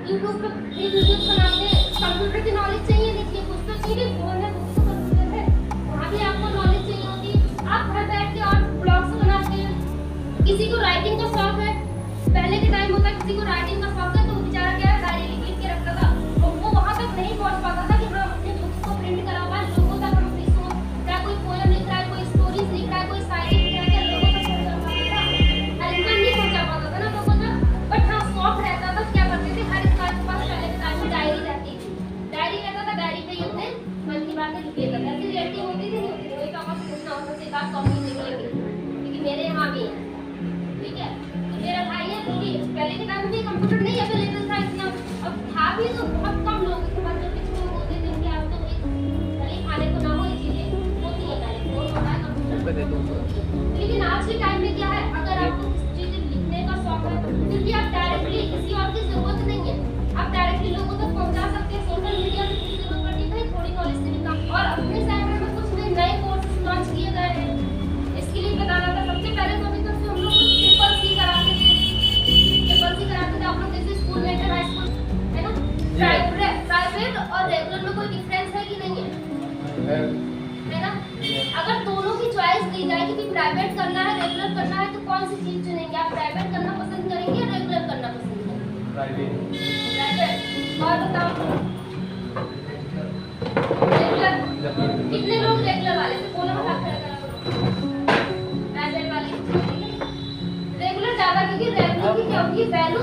YouTube पे videos बनाते हैं, कंप्यूटर की नॉलेज चाहिए, देखिए कुछ तो चाहिए, फोन है कुछ तो कंप्यूटर है, वहाँ भी आपको नॉलेज चाहिए होती है। आप घर बैठ के और ब्लॉग्स बनाते हैं। किसी को राइटिंग का शौक है, पहले के टाइम होता किसी को राइटिंग का शौक है तो बेचारा क्या है डायरी लिख के रखता था, तो वो वहाँ तक नहीं पहुँच पाता था कि हाँ अपने बुक्स को प्रिंट करा हुआ है, लोगों तक हम अपनी सोच, क्या कोई पोएम लिख रहा है, कोई स्टोरीज लिख रहा है, कोई शायरी लिख रहा है, क्या लोगों तक पहुँचा पाता था? हर इंसान नहीं पहुँचा पाता था ना लोगों तक, बट हाँ शौक रहता था। क्या करते थे, हर इंसान के पास पहले के टाइम में डायरी रहती थी, डायरी रहता था, डायरी पे ही अपने मन की बातें लिख लेता था। ऐसी रियलिटी होती थी नहीं होती थी, वही पापा से पूछना होता था, एक आध कॉपी लिख लेंगे, क्योंकि मेरे यहाँ भी है, ठीक है। तो मेरा भाई है, क्योंकि पहले के टाइम में कंप्यूटर नहीं अवेलेबल था इतना, अब था भी तो बहुत कम लोग के पास, जो कुछ लोग होते थे उनके आप तो भले खाने को ना हो, ये चीजें होती है, पहले फोन होता है, कंप्यूटर। लेकिन आज के टाइम में क्या है, अगर आपको किसी चीज लिखने का शौक है, फिर भी आप डायरेक्टली किसी और की जरूरत नहीं है, आप डायरेक्टली लोगों तक पहुंचा सकते हैं। सोशल मीडिया से किसी जरूरत पड़ती है, थोड़ी नॉलेज से भी काम। और अपने सेक्टर में कुछ नए कोर्सेज लॉन्च किए गए हैं, इसके लिए बताना था। सबसे पहले तो अभी तक हम लोग ट्रिपल सी कराते थे, आप लोग जैसे स्कूल में हाई स्कूल है ना, प्राइवेट और रेगुलर में कोई डिफरेंस है कि नहीं है ना? अगर दोनों की चॉइस दी जाए कि प्राइवेट करना है रेगुलर करना है, तो कौन सी चीज चुनेंगे? आप प्राइवेट करना पसंद करेंगे या रेगुलर करना पसंद करेंगे? प्राइवेट। और बताओ रेगुलर कितने लोग रेगुलर वाले से बोलो, हाथ खड़ा करो। प्राइवेट वाले रेगुलर ज्यादा, क्योंकि रेगुलर की क्या होगी, वैल्यू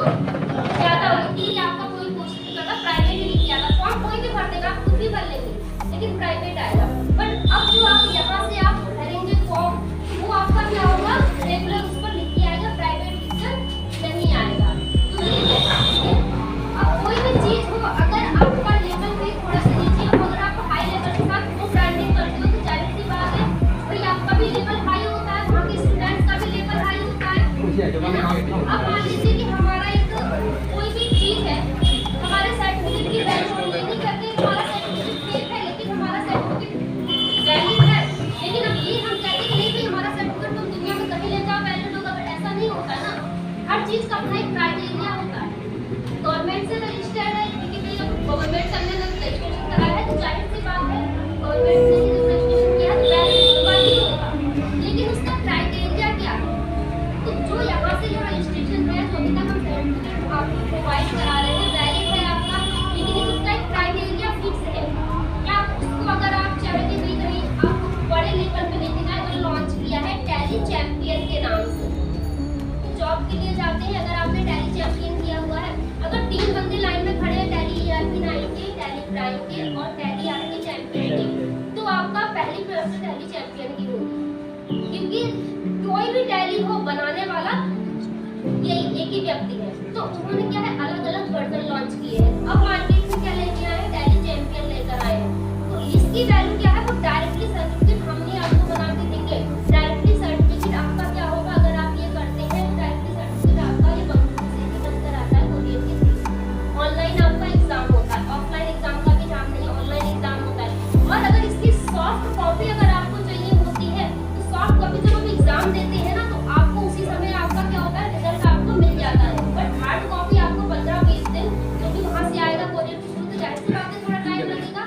ज्यादा होगी कि आपका कोई कोर्स नहीं करता, प्राइवेट ही नहीं किया था, फॉर्म कोई भी भर देगा, आप खुद भी भर लेंगे, लेकिन प्राइवेट आएगा। बट अब जो आप यहाँ से आप भरेंगे फॉर्म, वो आपका क्या होगा, रेगुलर उस पर लिख के आएगा, प्राइवेट लिखकर नहीं आएगा। तो ये है, अब कोई भी चीज हो, अगर आपका लेवल भी थोड़ा सा नीचे हो, अगर आप हाई लेवल के साथ वो ब्रांडिंग करते हो, तो जाहिर सी बात है भाई आपका भी लेवल हाई होता है, वहाँ के स्टूडेंट्स का भी लेवल हाई होता है। अब मान लीजिए कि हमारा एक कोई भी चीज है, हमारे सर्टिफिकेट की वैल्यू हम ये नहीं कहते हमारा सर्टिफिकेट फेक है, लेकिन हमारा सर्टिफिकेट वैलिड है। लेकिन अब ये हम कहते हैं कि नहीं भाई हमारा सर्टिफिकेट तुम दुनिया में कहीं ले जाओ वैलिड होगा, बट ऐसा नहीं होता ना। हर चीज का अपना एक क्राइटेरिया होता है। गवर्नमेंट से रजिस्टर्ड है, क्योंकि भाई गवर्नमेंट से हमने रजिस्ट्रेशन कराया है, तो जाहिर सी बात है गवर्नमेंट से रजिस्ट्रेशन किया है, वैलिड होगा ही होगा। लेकिन उसका क्राइटेरिया क्या है? तो जो यहाँ से जो रजिस्ट्रेशन है, जो अभी तक हम सर्टिफिकेट आपको प्रोवाइड करा रहे हैं, वैलिड है आपका, लेकिन उसका एक क्राइटेरिया फिक्स है। क्या उसको अगर आप चाहें कि भाई कहीं आपको बड़े लेवल पे लेके जाए, तो लॉन्च किया है टैली चैंपियन के नाम से। जॉब के लिए जाते हैं, अगर आपने टैली चैंपियन किया हुआ है, अगर 3 बंदे लाइन में खड़े हैं टैली ERP9 के, टैली प्राइम के और टैली आपके चैंपियन के, तो आपका पहली प्रायोरिटी टैली चैंपियन की होगी, क्योंकि कोई भी टैली हो बनाने वाला यही एक ही व्यक्ति है। तो उन्होंने क्या है अलग अलग वर्जन लॉन्च किए हैं। अब मार्केट में क्या लेके आए हैं, टैली चैंपियन लेकर आए हैं। तो इसकी वैल्यू क्या है, वो डायरेक्टली सर्टिफिकेट हम ही आपको बना के देंगे। डायरेक्टली सर्टिफिकेट आपका क्या होगा, अगर आप ये करते हैं तो डायरेक्टली सर्टिफिकेट आपका ये कंप्यूटर से बनकर आता है, कोरियर के थ्रू। ऑनलाइन आपका एग्जाम होता है, ऑफलाइन एग्जाम का भी नाम नहीं, ऑनलाइन एग्जाम होता है। और अगर इसकी सॉफ्ट कॉपी अगर आपको चाहिए होती है, तो सॉफ्ट कॉपी जब हम एग्जाम देते हैं ना, तो आपको उसी समय आपका क्या होता है, रिजल्ट आपको मिल जाता है। बट हार्ड कॉपी आपको 15-20 दिन, जो भी वहाँ से आएगा कोरियर के थ्रू, तो जाहिर सी बात है थोड़ा टाइम लगेगा,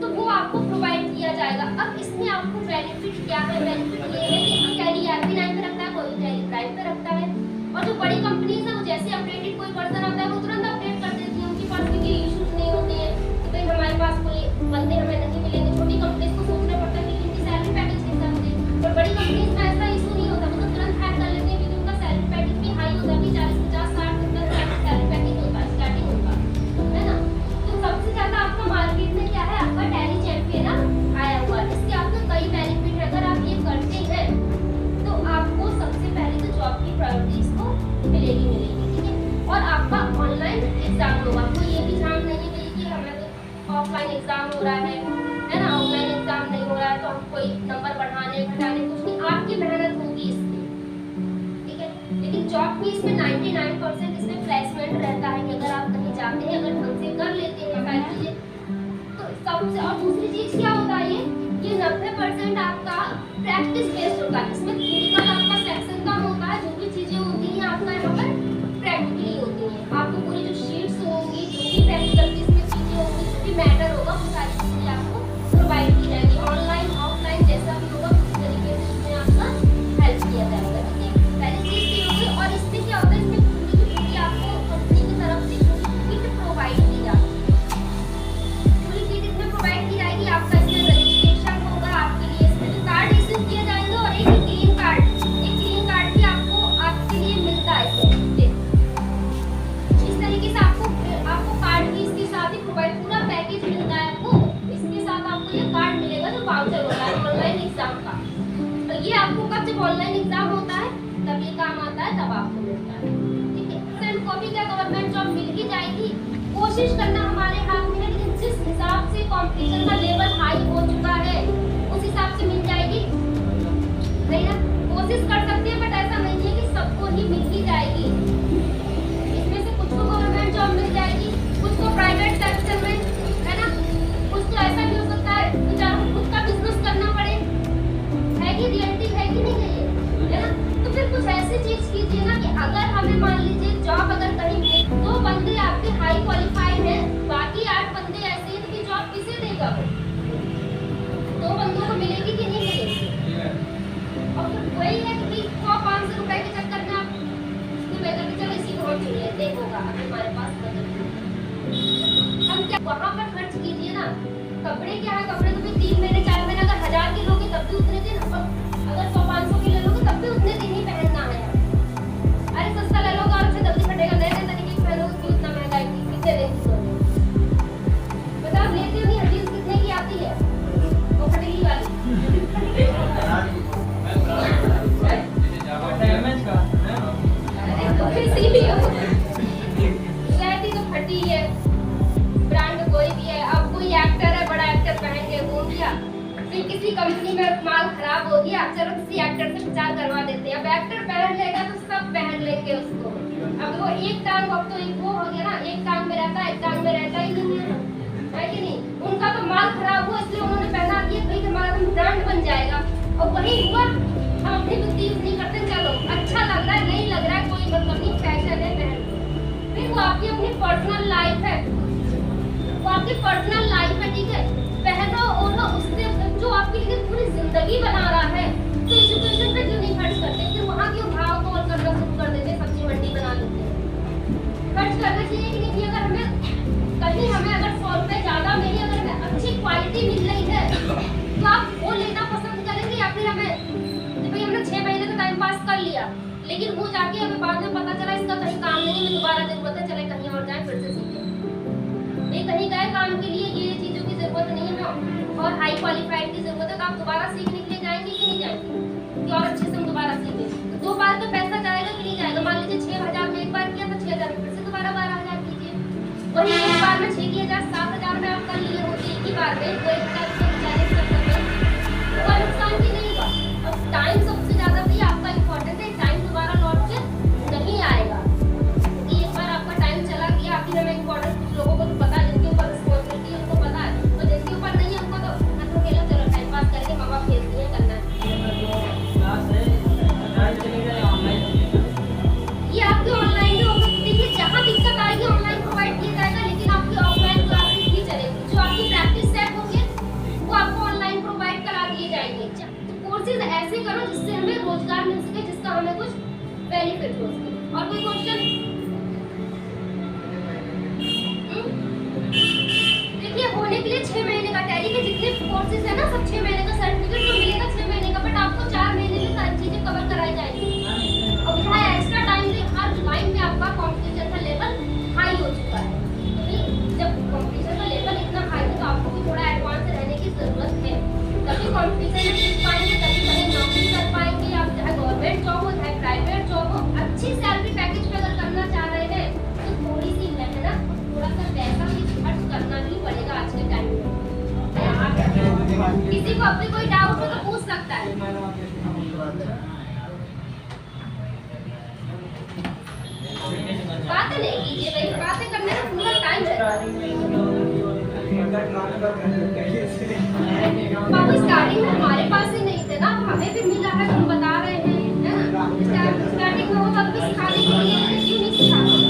तो वो आपको प्रोवाइड किया जाएगा। अब इसमें आपको बेनिफिट क्या है, बेनिफिट ये है कि टैली ERP9 पे रखता है, कोई टैली प्राइम पे रखता है। और जो बड़ी कंपनीज है, वो जैसे अपडेटेड कोई वर्जन आता है, वो तुरंत अपडेट कर देती है, उनके पास कोई इश्यूज नहीं होते हैं कि भाई हमारे पास कोई बंदे हमें नहीं मिलेंगे। छोटी कंपनीज को सोचना पड़ता है कि उनकी सैलरी पैकेज के हिसाब से, और बड़ी कंपनीज में ऐसा इशू नहीं होता, मतलब तुरंत हैक कर लेते हैं, क्योंकि उनका सैलरी पैकेज भी हाई होता है, 40-50-60 सैलरी पैकेज होता है, स्टार्टिंग होता है ना। तो सबसे ज्यादा आपका मार्केट में क्या है, आपका टैली चैंपियन आया हुआ है। इसके आपको कई बेनिफिट है, अगर आप ये करते हैं तो आपको सबसे पहले तो जॉब की प्रायोरिटीज को मिलेगी, ठीक है। और आपका ऑनलाइन एग्जाम होगा, कोई ये भी ध्यान नहीं है कि हमें ऑफलाइन एग्जाम हो रहा है ना, ऑफलाइन एग्जाम नहीं हो रहा है तो हम कोई नंबर बढ़ाने घटाने कुछ नहीं, आपकी मेहनत होगी इसमें, ठीक है। लेकिन जॉब की इसमें 99% इसमें प्लेसमेंट रहता है कि अगर आप कहीं जाते हैं, अगर ढंग से कर लेते हैं सारी चीजें, तो सबसे। और दूसरी चीज क्या होता है, ये 90% आपका प्रैक्टिस बेस्ड होता है, इसमें थियरिकल आपका सेक्शन कम होता है, जो भी चीजें होती हैं आपका यहाँ पर प्रैक्टिकली होती हैं। आपको पूरी जो शीट्स होंगी, वो सारी चीजें आपको प्रोवाइड की जाएगी। ऑनलाइन ऑफलाइन जैसा भी होगा उस तरीके से इसमें आपका हेल्प किया जाएगा। ठीक है, पहली चीज ये होगी। और इसमें क्या होता है, इसमें पूरी की पूरी आपको कंपनी की तरफ से किट प्रोवाइड की जाती है। पूरी किट इसमें प्रोवाइड की जाएगी। आपका इसमें रजिस्ट्रेशन होगा, आपके लिए इसमें कार्ड इश्यू किए जाएंगे और एक ग्रीन कार्ड भी आपके लिए मिलता है। इस तरीके से आपको कार्ड भी इसके साथ ही प्रोवाइड, पूरा पैकेज मिलता है आपको। इसके साथ आपको ये कार्ड मिलेगा जो वाउचर होता है ऑनलाइन एग्जाम का। तो ये आपको कब जब ऑनलाइन एग्जाम होता है तब ये काम आता है, तब आपको मिलता है। ठीक है, सेम कॉपी क्या गवर्नमेंट जॉब मिल ही जाएगी। कोशिश करना हमारे हाथ में है, लेकिन जिस हिसाब से कंपटीशन का लेवल हाई हो चुका है उस हिसाब से मिल जाएगी नहीं ना। कोशिश कर सकते हैं, बट ऐसा नहीं है कि सबको ही मिल ही जाएगी। इसमें से कुछ को गवर्नमेंट जॉब मिल जाएगी, कुछ को प्राइवेट सेक्टर में, है ना। कुछ तो ऐसा भी हो सकता है बेचारों को खुद का बिजनेस करना पड़े। है कि रियलिटी है कि नहीं है ये, है ना। तो फिर कुछ ऐसी चीज कीजिए ना कि अगर हमें मान लीजिए जॉब अगर कहीं 2 बंदे आपके हाई क्वालिफाइड हैं, बाकी 8 बंदे ऐसे हैं कि जॉब किसे देगा वो? 2 बंदों को मिलेगी कि नहीं मिलेगी? और फिर वही है कि 100-500 रुपए के चक्कर में आप इसको बेहतर कि चलो इसी को हम चुनिए, देखोगा हमारे पास बजट। हम क्या वहाँ पर खर्च कीजिए ना। कपड़े क्या है, कपड़े तो फिर 3 महीने 4 महीने अगर 1000 के लोगे तब भी उतने दिन, अगर 100-500 के ले लोगे तब भी उतने दिन ही पहनना है। अरे सस्ता ले लोगे और अच्छा जल्दी फटेगा, नए नए तरीके की पहनोगे क्यों इतना महंगा है, कितने देंगे तो बताओ। लेते हो नहीं, हर चीज कितने की आती है वो फटेगी वाली। रहती तो फटी है, ब्रांड कोई भी है। अब कोई एक्टर है, बड़ा एक्टर पहन के घूम गया, फिर किसी कंपनी में माल खराब हो गया, चलो किसी एक्टर से प्रचार करवा देते हैं। अब एक्टर पहन लेगा तो सब पहन लेंगे उसको। अब वो एक टांग, अब तो एक वो हो गया ना, एक टांग में रहता है, एक टांग में रहता ही नहीं है कि नहीं। उनका तो माल खराब हुआ इसलिए उन्होंने पहना दिया, भाई हमारा तो ब्रांड बन जाएगा। और वही हुआ, हम अपनी बुद्धि यूज नहीं करते, चलो अच्छा लग रहा है, नहीं लग रहा है, कोई मतलब नहीं, फैशन है पहन। फिर वो आपकी अपनी पर्सनल लाइफ है, वो आपकी पर्सनल लाइफ है। ठीक है, पहनो ओढ़ो, उससे जो आपके लिए पूरी जिंदगी बना रहा है। तो एजुकेशन पे क्यों नहीं खर्च करते, फिर वहाँ क्यों भाव तोल करना शुरू कर देते, सब्जी मंडी बना देते हैं। खर्च करना चाहिए कि नहीं? अगर हमें कहीं अगर 100 रुपए ज्यादा मिले, अगर हमें अच्छी क्वालिटी मिल रही है तो आप वो लेना पसंद करेंगे, या फिर हमें भाई हमने 6 महीने का टाइम पास कर लिया, लेकिन वो जाके हमें बाद में पता चला इसका कहीं काम नहीं है, दोबारा जरूरत है, चले कहीं और जाए फिर से सीखें। नहीं, कहीं गए काम के लिए, ये चीजों की जरूरत नहीं है और हाई क्वालिफाइड की जरूरत है, तो आप दोबारा सीखने के लिए जाएंगे कि नहीं जाएंगे कि और अच्छे से हम दोबारा सीखें। 2 बार तो पैसा जाएगा कि नहीं जाएगा? मान लीजिए 6000 में एक बार किया तो 6000 फिर से दोबारा 12000 कीजिए। वही एक बार में 6 की 7,000 में आप कर लिए होते एक ही बार में, कोई नुकसान की नहीं हुआ। अब टाइम सबसे ज्यादा भी आपका इम्पोर्टेंट है, टाइम दोबारा लौट के नहीं आएगा। क्योंकि एक बार आपका टाइम चला गया, फिर हमें इम्पोर्टेंट कुछ लोगों को तो पता है, जिनके ऊपर रिस्पॉन्सिबिलिटी है उनको पता है, तो जिनके ऊपर नहीं है उनको तो मतलब खेलो, चलो टाइम पास करके माँ बाप भेज दिए, करना है। ये आपके ऑनलाइन भी हो सकती है, जहाँ दिक्कत आएगी ऑनलाइन प्रोवाइड किया जाएगा, लेकिन आपकी ऑफलाइन क्लासेस भी चलेगी। जो आपकी प्रैक्टिस सेट होंगे वो आपको ऑनलाइन प्रोवाइड करा दिए जाएंगे। तो कोर्सेज ऐसे करो जिससे हमें रोजगार मिल सके, जिसका हमें कुछ बेनिफिट हो सके। और कोई क्वेश्चन? देखिए, होने के लिए 6 महीने का टैली के जितने कोर्सेज है ना, सब 6 महीने का सर्टिफिकेट तो मिलेगा 6 महीने का, बट आपको 4 महीने में सारी चीजें कवर कराई जाएगी। और यहाँ एक्स्ट्रा टाइम से हर लाइन में आपका कॉम्पिटिशन का लेवल हाई हो चुका है। तो जब कॉम्पिटिशन का लेवल इतना हाई है तो आपको भी थोड़ा एडवांस रहने की जरूरत है, तभी कॉम्पिटिशन में जीत पाएंगे, तभी कहीं नौकरी कर पाएंगे। आप चाहे गवर्नमेंट जॉब हो चाहे प्राइवेट जॉब हो, अच्छी सैलरी पैकेज पे अगर करना चाह रहे हैं तो थोड़ी सी मेहनत, थोड़ा सा पैसा भी खर्च करना ही पड़ेगा आज के टाइम में। किसी को अपनी कोई डाउट हो तो पूछ सकता है। बातें नहीं कीजिए भाई, बातें करने में पूरा टाइम लगता है। बाबू स्टार्टिंग में हमारे पास ही नहीं थे ना, हमें भी मिला है, हम बता रहे हैं, है ना। स्टार्टिंग में होता तो सिखाने के लिए क्यों नहीं सिखाते।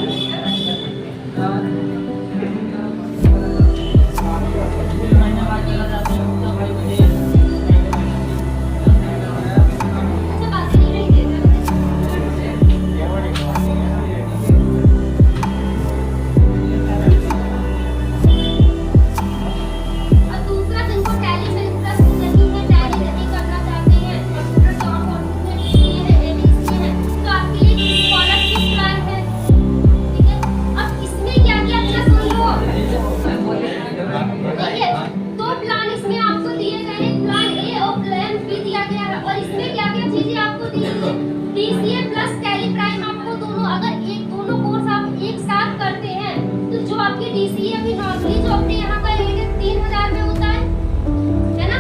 एडीसी अभी नॉर्मली जो अपने यहाँ का 3000 में होता है ना?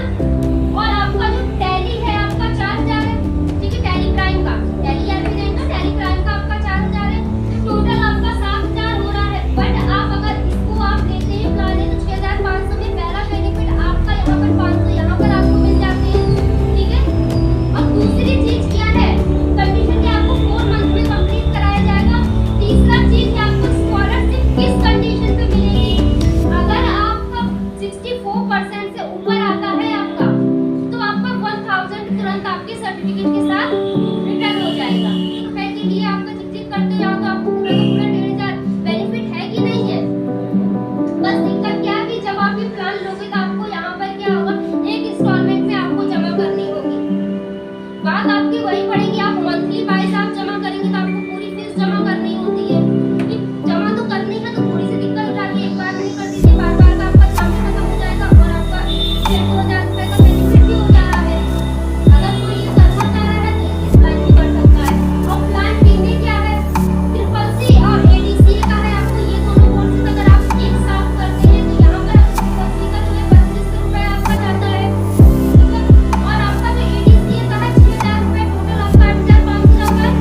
और आपका जो टैली है आपका 4000 है, ठीक है? टैली प्राइम का, टैली याद भी जाएगा, टैली प्राइम का आपका 4000 है, तो टोटल आपका 7000 हो रहा है। बट आप अगर इसको आप लेते हैं प्लान है तो 6500 में पहला बेनिफिट आपका यहाँ पर 500 यहाँ पर आपको मिल जाते हैं, ठीक है? और दूसरी चीज क्या है, कंडीशन कि आपको 4 मंथ में कंप्लीट कराया जाएगा। तीसरा चीज है आपको स्कॉलरशिप किस कंडीशन पे मिलेगी, अगर आपका 64% से ऊपर आता है आपका, तो आपका 1000 तुरंत आपके सर्टिफिकेट के साथ रिटर्न हो जाएगा। तो के लिए आपका चेक करते जाओ तो आपको पूरा का पूरा 1500 बेनिफिट है कि नहीं है। बस दिक्कत क्या है कि जब आप ये प्लान लोगे तो आपको यहाँ पर क्या होगा, एक इंस्टॉलमेंट में आपको जमा करनी होगी। बात आपकी वही पड़ेगी, आप मंथली वाइज आप जमा करेंगे तो आपको पूरी फीस जमा करनी होती है। कि जमा तो करनी है तो थोड़ी सी दिक्कत उठा के एक बार नहीं कर दीजिए, बार बार का आपका काम खत्म हो जाएगा और आपका 2000 रुपए का बेनिफिट भी हो जा रहा है। अगर कोई ये करना चाह रहा है तो इस प्लान भी कर सकता है। और प्लान बी में क्या है, ट्रिपल सी और एडीसी का है आपको, ये दोनों कोर्सेज अगर आप एक साथ करते हैं तो यहाँ पर ट्रिपल सी का जो है 2500 रुपए आपका जाता है, ठीक है? और आपका जो एडीसी का है 6000 रुपए, टोटल आपका 8500 जाता है।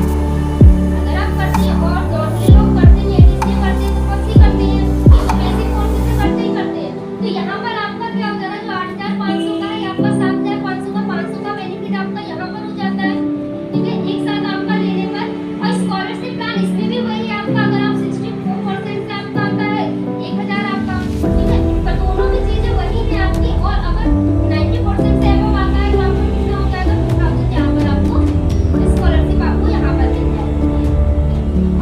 अगर आप करते हैं और नॉर्मली लोग करते हैं एडीसी करते हैं तो पक्की करते हैं, तो बेसिक कोर्सेज से करते ही करते हैं। तो यहाँ पर आपका क्या हो जाएगा, जो 8500 का है आपका 7500 का 500 का बेनिफिट आपका यहाँ पर हो जाता है, ठीक है? एक साथ आपका लेने पर। और स्कॉलरशिप प्लान इसमें भी वही है आपका, अगर आप 64% से आपका आता है 1000 आपका, ठीक है? पर दोनों भी चीजें वही है आपकी। और अगर 90% से अबव आता है तो आपको कितना हो जाएगा, 2000 यहाँ पर आपको स्कॉलरशिप आपको यहाँ पर मिल जाएगी।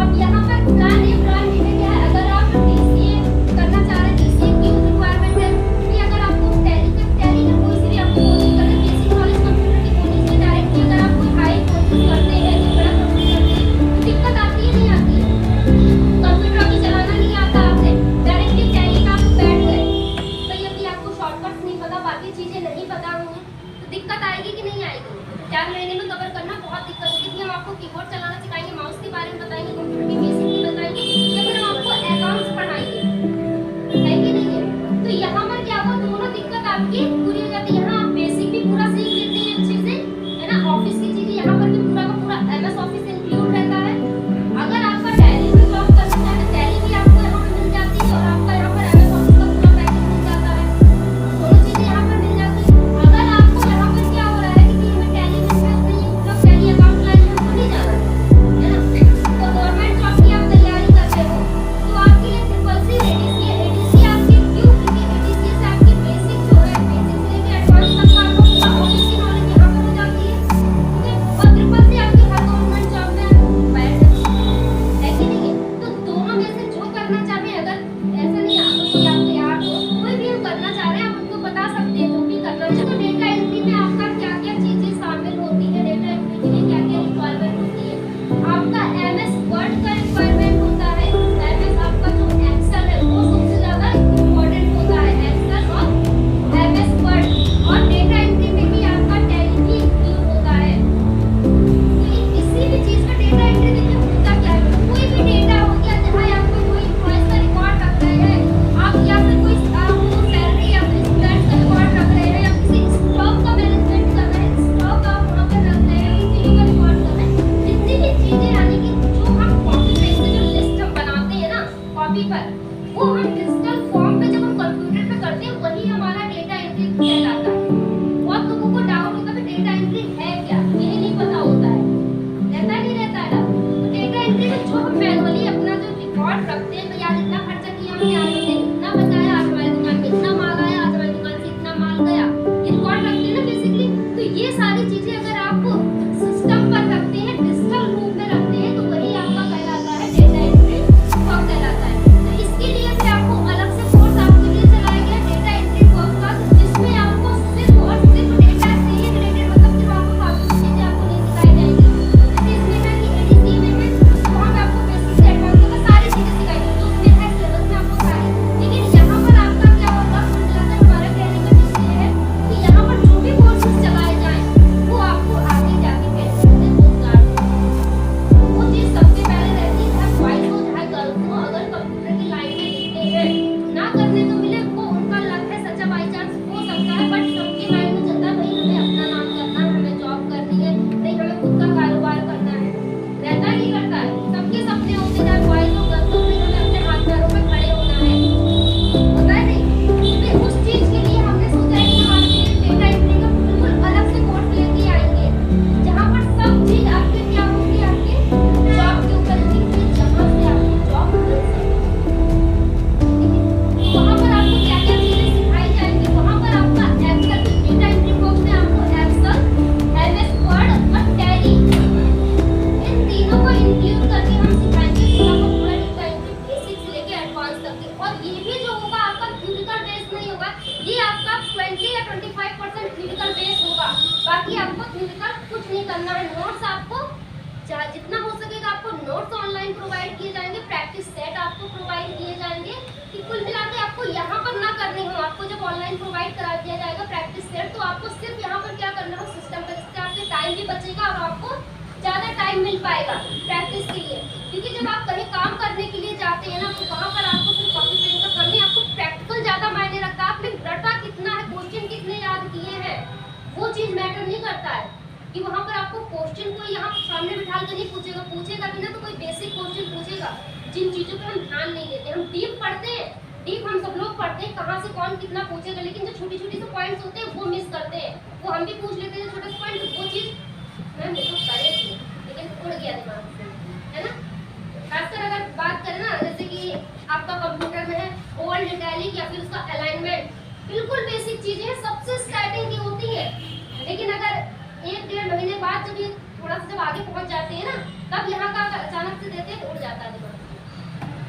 अब यहाँ पर प्लान ए प्लान बी में क्या है, अगर आप डीसीए करना चाह रहे हैं, डीसीए की रिक्वायरमेंट है कि अगर आपको टैली का कोई सी भी आपको कोर्स करना है, बेसिक नॉलेज कंप्यूटर की होनी चाहिए डायरेक्टली। अगर आप कोई हाई कोर्सेज करते हैं तो बड़ा कंप्लीट करते हैं तो दिक्कत आती है नहीं आती है, कंप्यूटर भी चलाना नहीं आता आपसे, डायरेक्टली टैली का आप बैठ गए, तो ये भी आपको शॉर्टकट्स नहीं पता, बाकी चीजें नहीं पता होंगी तो दिक्कत आएगी कि नहीं आएगी। 4 महीने में कवर करना बहुत दिक्कत होगी, क्योंकि हम आपको कीबोर्ड चलाना सिखाएंगे, माउस के बारे में बताएंगे, कंप्यूटर की बेसिक भी बताएंगे, या फिर हम आपको अकाउंट्स पढ़ाएंगे, है कि नहीं है? तो यहाँ पर क्या होगा, दोनों दिक्कत आपकी पूरी हो जाती है। यहाँ आप बेसिक भी पूरा सीख लेते हैं अच्छे से, है ना? ऑफिस की चीजें यहाँ पर भी पूरा का पूरा एमएस ऑफिस इंक्लूड रहता है। अगर आपका टैली में जॉब करना चाहे तो टैली भी आपको यहाँ पर मिल जाती है, और आपका यहाँ पर एमएस ऑफिस का पूरा पैकेज मिल जाता है, दोनों चीजें यहाँ पर मिल जाती है। अगर आपको यहाँ पर क्या हो रहा है कि मैं टैली में इंटरेस्ट नहीं है, मतलब टैली अकाउंट लाइन में आपको नहीं जाना है ना, तो गवर्नमेंट जॉब की आप तैयारी कर रहे हो तो आपके लिए ट्रिपल सी एडीसी एडीसी आपके क्यों, क्योंकि एडीसी से आपकी बेसिक जो है, बेसिक से लेकर एडवांस तक का आपको पूरा ऑफिस की नॉलेज यहाँ पर हो जाती है, ठीक है? और ट्रिपल सी आपकी हर गवर्नमेंट जॉब में बैठ जाती है कि नहीं है? तो दोनों में से जो करना चाहे, अगर ऐसा नहीं आपको कोई आपके यार दोस्त कोई भी हम करना चाह रहे हैं, आप उनको बता सकते हैं जो भी करना चाहे। तो डेटा एंट्री में आपका क्या क्या चीजें शामिल होती है, डेटा एंट्री के लिए क्या क्या रिक्वायरमेंट होती है, आपका एमएस वर्ड का रिक्वायरमेंट होता है, एमएस आपका जो एक्सेल है वो सबसे ज्यादा इम्पोर्टेंट होता है, एक्सेल और एमएस वर्ड। और डेटा एंट्री में भी आपका टैली भी इंक्लूड होता है। तो किसी भी चीज का डेटा एंट्री देखिए होता क्या है, कोई भी डेटा हो गया जहाँ आपको कोई इन्वॉइस का रिकॉर्ड रख रहे हैं आप, या फिर कोई आपको सैलरी या फिर स्टूडेंट का रिकॉर्ड रख रहे हैं, या किसी स्टॉक का मैनेजमेंट कर रहे हैं, स्टॉक आप वहाँ पर रख रहे हैं, उन चीजों का रिकॉर्ड कर रहे हैं, जितनी भी चीजें यानी कि जो हम कॉपी पे से जो लिस्ट हम बनाते हैं ना कॉपी पर, वो हम डिजिटल फॉर्म पे जब हम कंप्यूटर पे करते हैं वही हमारा डेटा एंट्री कहलाता है। बहुत लोगों को डाउट होता है डेटा एंट्री है क्या, ये नहीं पता होता है, रहता नहीं रहता है ना। तो डेटा एंट्री में जो हम मैनुअली अपना जो रिकॉर्ड रखते हैं, तो यार इतना खर्चा किया हमने, आज हमने इतना बचाया, आज हमारी दुकान में इतना माल आया, आज हमारी दुकान से इतना माल गया, ये रिकॉर्ड रखते हैं ना बेसिकली। तो ये सारी चीजें अगर आप सिस्टम पर रखते हैं, डिजिटल रूप में रखते हैं, तो वही आपका कहलाता है डेटा एंट्री वर्क कहलाता है। तो इसके लिए भी आपको अलग से कोर्स आपके लिए चलाया गया डेटा एंट्री वर्क का, जिसमें आपको सिर्फ और सिर्फ डेटा से ही रिलेटेड, मतलब सिर्फ आपको फालतू की चीजें आपको नहीं सिखाई जाएंगी। जैसे इसमें है कि एडीसी में है तो वहाँ पे आपको बेसिक से एडवांस तक सारी चीजें सिखाई जाएंगी, मिलकर कुछ नहीं करना है। नोट्स आपको जितना हो सकेगा आपको नोट्स ऑनलाइन प्रोवाइड किए जाएंगे, प्रैक्टिस सेट आपको प्रोवाइड किए जाएंगे कि कुल मिला के आपको यहाँ पर ना करने हो। आपको जब ऑनलाइन प्रोवाइड करा दिया जाएगा प्रैक्टिस सेट, तो आपको सिर्फ यहाँ पर क्या करना हो सिस्टम पर, जिससे आपके टाइम भी बचेगा और आपको ज़्यादा टाइम मिल पाएगा प्रैक्टिस के लिए। क्योंकि जब आप कहीं काम करने के लिए जाते हैं ना, तो वहाँ पर आपको सिर्फ कॉपी पेन का करने, आपको प्रैक्टिकल ज़्यादा मायने रखता है। आपने रटा कितना है, क्वेश्चन कितने याद किए हैं, वो चीज़ मैटर नहीं करता है कि वहाँ पर आपको क्वेश्चन कोई यहाँ सामने बिठा कर नहीं पूछेगा भी ना, तो कोई बेसिक क्वेश्चन पूछेगा जिन चीज़ों पे हम ध्यान नहीं देते। हम डीप पढ़ते हैं, डीप हम सब लोग पढ़ते हैं कहाँ से कौन कितना पूछेगा, लेकिन जो छोटी छोटी से पॉइंट्स होते हैं वो मिस करते हैं। वो हम भी पूछ लेते हैं छोटे से पॉइंट, वो चीज़ मैम देखो करे थी लेकिन उड़ गया दिमाग से, है ना। खासकर अगर बात करें ना, जैसे कि आपका कंप्यूटर में है ओल्ड इटैलिक या फिर उसका अलाइनमेंट, बिल्कुल बेसिक चीज़ें हैं, सबसे स्टार्टिंग की होती है। लेकिन अगर 1-1.5 महीने बाद जब ये थोड़ा सा जब आगे पहुंच जाते हैं ना, तब यहाँ का अचानक से देते हैं तो उड़ जाता है दिमाग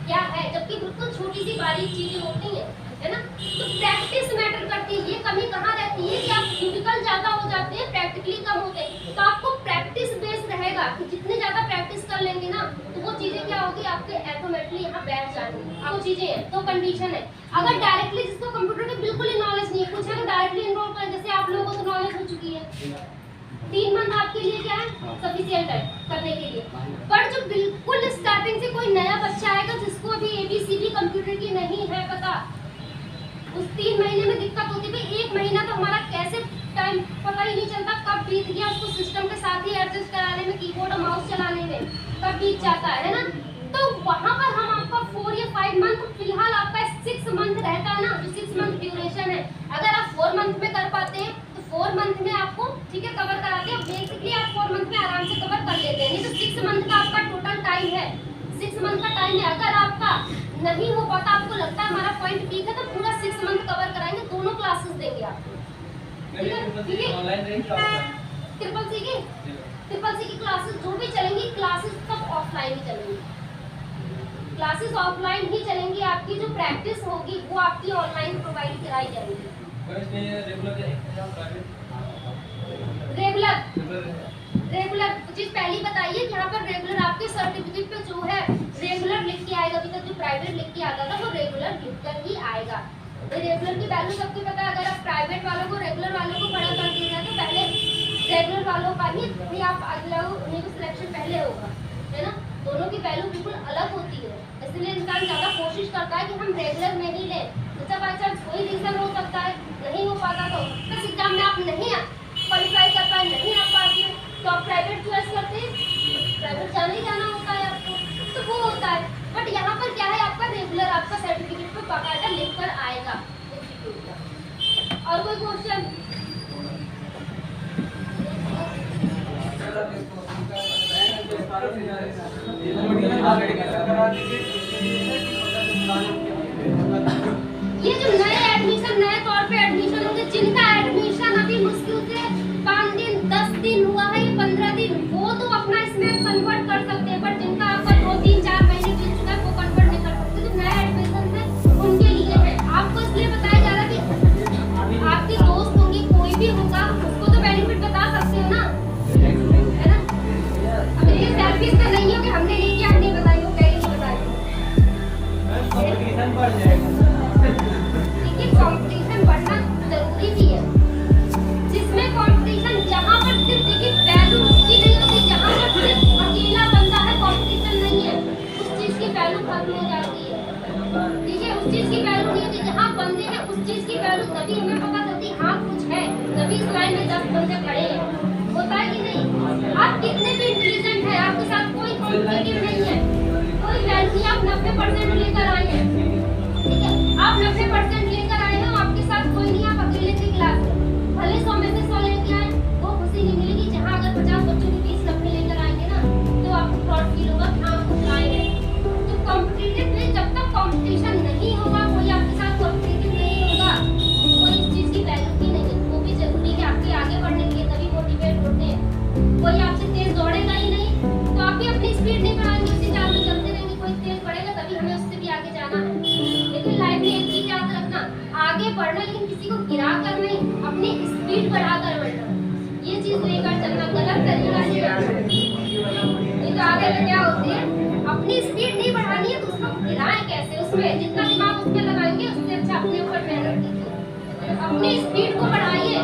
क्या है, जबकि बिल्कुल छोटी सी बारीक चीजें होती हैं, है ना। तो प्रैक्टिस मैटर करती है। ये कमी कहाँ रहती है कि आप थियोरिकल ज्यादा हो जाते हैं, प्रैक्टिकली कम होते हैं। तो आपको प्रैक्टिस बेस रहेगा कि जितने ज्यादा प्रैक्टिस कर लेंगे ना, तो वो चीजें क्या होगी आपके ऑटोमेटिकली यहाँ बैठ जाएंगी। वो चीजें हैं तो कंडीशन है। अगर डायरेक्टली जिसको कंप्यूटर की बिल्कुल ही नॉलेज नहीं है, कुछ अगर डायरेक्टली इनरोल करें, जैसे आप लोगों को तो नॉलेज हो चुकी है, 3 मंथ आपके लिए क्या है सफिशिएंट है करने के लिए। पर जो बिल्कुल स्टार्टिंग से कोई नया बच्चा आएगा जिसको अभी ABCD कंप्यूटर की नहीं है पता, उस 3 महीने में दिक्कत होती है। 1 महीना तो हमारा कैसे टाइम पता ही नहीं चलता कब बीत गया, उसको सिस्टम के साथ ही एडजस्ट कराने में, कीबोर्ड और माउस चलाने में कब बीत जाता है ना। तो वहाँ पर हम आपका 4 या 5 मंथ, फिलहाल आपका 6 मंथ रहता है ना, जो 6 मंथ ड्यूरेशन है। अगर आप 4 मंथ में कर पाते हैं तो 4 मंथ में आपको ठीक है कवर कराते हैं, बेसिकली आप 4 मंथ में आराम से कवर कर लेते हैं। नहीं तो 6 मंथ का आपका टोटल टाइम है, 6 मंथ का टाइम है। अगर आपका नहीं हो पाता, आपको लगता है हमारा पॉइंट पीक है, तो पूरा 6 मंथ कवर कराएंगे, दोनों क्लासेस देंगे आपको। ट्रिपल सी की क्लासेस जो भी चलेंगी, क्लासेस सब ऑफलाइन ही चलेंगी, क्लासेस ऑफलाइन ही चलेंगी। आपकी जो प्रैक्टिस होगी वो आपकी ऑनलाइन प्रोवाइड कराई जाएगी। रेगुलर चीज पहले बताइए कि यहाँ पर रेगुलर आपके सर्टिफिकेट पे जो है रेगुलर लिख के आएगा। अभी तक जो प्राइवेट लिख के आता था वो रेगुलर लिख कर ही आएगा। रेगुलर की वैल्यू सबको पता है। अगर आप प्राइवेट वालों को रेगुलर वालों को खड़ा कर दे रहे हैं तो पहले रेगुलर वालों का ही आप उन्हीं को सिलेक्शन पहले होगा, है ना। दोनों की वैल्यू बिल्कुल अलग होती है, इसलिए इंसान ज़्यादा कोशिश करता है कि हम रेगुलर में ही लें। जैसा बाई चांस कोई रीज़न हो सकता है नहीं हो पाता, तो इस एग्जाम में आप नहीं क्वालिफाई कर पाए, नहीं आ पाते, तो आप प्राइवेट चॉइस करते हैं, प्राइवेट जाना ही जाना होता है आपको, तो वो होता है। बट यहाँ पर क्या है, आपका रेगुलर आपका सर्टिफिकेट पे बाकायदा लिख कर आएगा इंस्टीट्यूट का। और कोई क्वेश्चन? ये जो नए एडमिशन नए तौर पे एडमिशन होंगे, जिनका एडमिशन अभी मुश्किल से 5 दिन 10 दिन हुआ है, 15 दिन, वो तो अपना इसमें कन्वर्ट कर सकते हैं। पर जिनका आपका 2, 3, 4 महीने बीत चुका है वो कन्वर्ट नहीं कर सकते। जो नया एडमिशन है उनके लिए है। आपको इसलिए बताया जा रहा है कि आपके दोस्त होंगे, कोई भी होगा, उसको तो बेनिफिट बता सकते हो ना, है ना। अब ये सेल्फिश तो नहीं हो कि हमने ये किया नहीं बताई, वो कहीं नहीं बताई। कंपटीशन बढ़ जाएगा, देखिए कंपटीशन बढ़ना जरूरी भी है। जिसमें कंपटीशन जहाँ पर सिर्फ देखिए वैल्यू उसकी नहीं होती, जहाँ पर सिर्फ अकेला बंदा है, कंपटीशन नहीं है, उस चीज की वैल्यू खत्म हो जाती है। देखिए उस चीज की वैल्यू नहीं होती, जहाँ बंदे हैं उस चीज की वैल्यू तभी हमें पता चलती है, हाँ कुछ है, तभी इस लाइन में 10 बंदे खड़े हैं, होता है कि नहीं। आप कितने भी इंटेलिजेंट है, आपके साथ कोई कॉम्पिटिटिव नहीं है, कोई वैल्यू नहीं, आप 90% लेकर आए हैं, ठीक है, आप 90% लेकर आए हैं, आपके साथ कोई नहीं, आप अकेले थे क्लास में, भले 100 में से 100 लेके आए, वो खुशी नहीं मिलेगी। जहाँ अगर 50 बच्चों के 20 90 लेकर आएंगे ना, तो आपको प्राउड फील होगा कि हाँ कुछ लाए हैं। तो कॉम्पिटिटिव में जब तक कॉम्पिटिशन नहीं होगा, कोई आपके साथ कॉम्पिटिटिव नहीं होगा, कोई इस चीज़ की वैल्यू भी नहीं है। वो भी जरूरी है आपके आगे बढ़ने के लिए, तभी मोटिवेट होते हैं। कोई आपसे तेज दौड़ेगा ही नहीं तो आप भी अपनी स्पीड नहीं बढ़ाएंगे, उसी चाल में चलते रहेंगे। कोई तेज बढ़ेगा तभी हमें उससे भी आगे जाना है। लेकिन लाइफ में एक चीज याद रखना, आगे बढ़ना, लेकिन किसी को गिरा कर नहीं, अपनी स्पीड बढ़ा कर बढ़ना। ये चीज लेकर चलना गलत तरीका है। नहीं तो आगे में क्या होती है, अपनी स्पीड नहीं बढ़ानी है तो उसको गिराएं कैसे, उसमें जितना दिमाग उसमें लगाएंगे उससे अच्छा अपने ऊपर मेहनत कीजिए। अपनी स्पीड को बढ़ाइए।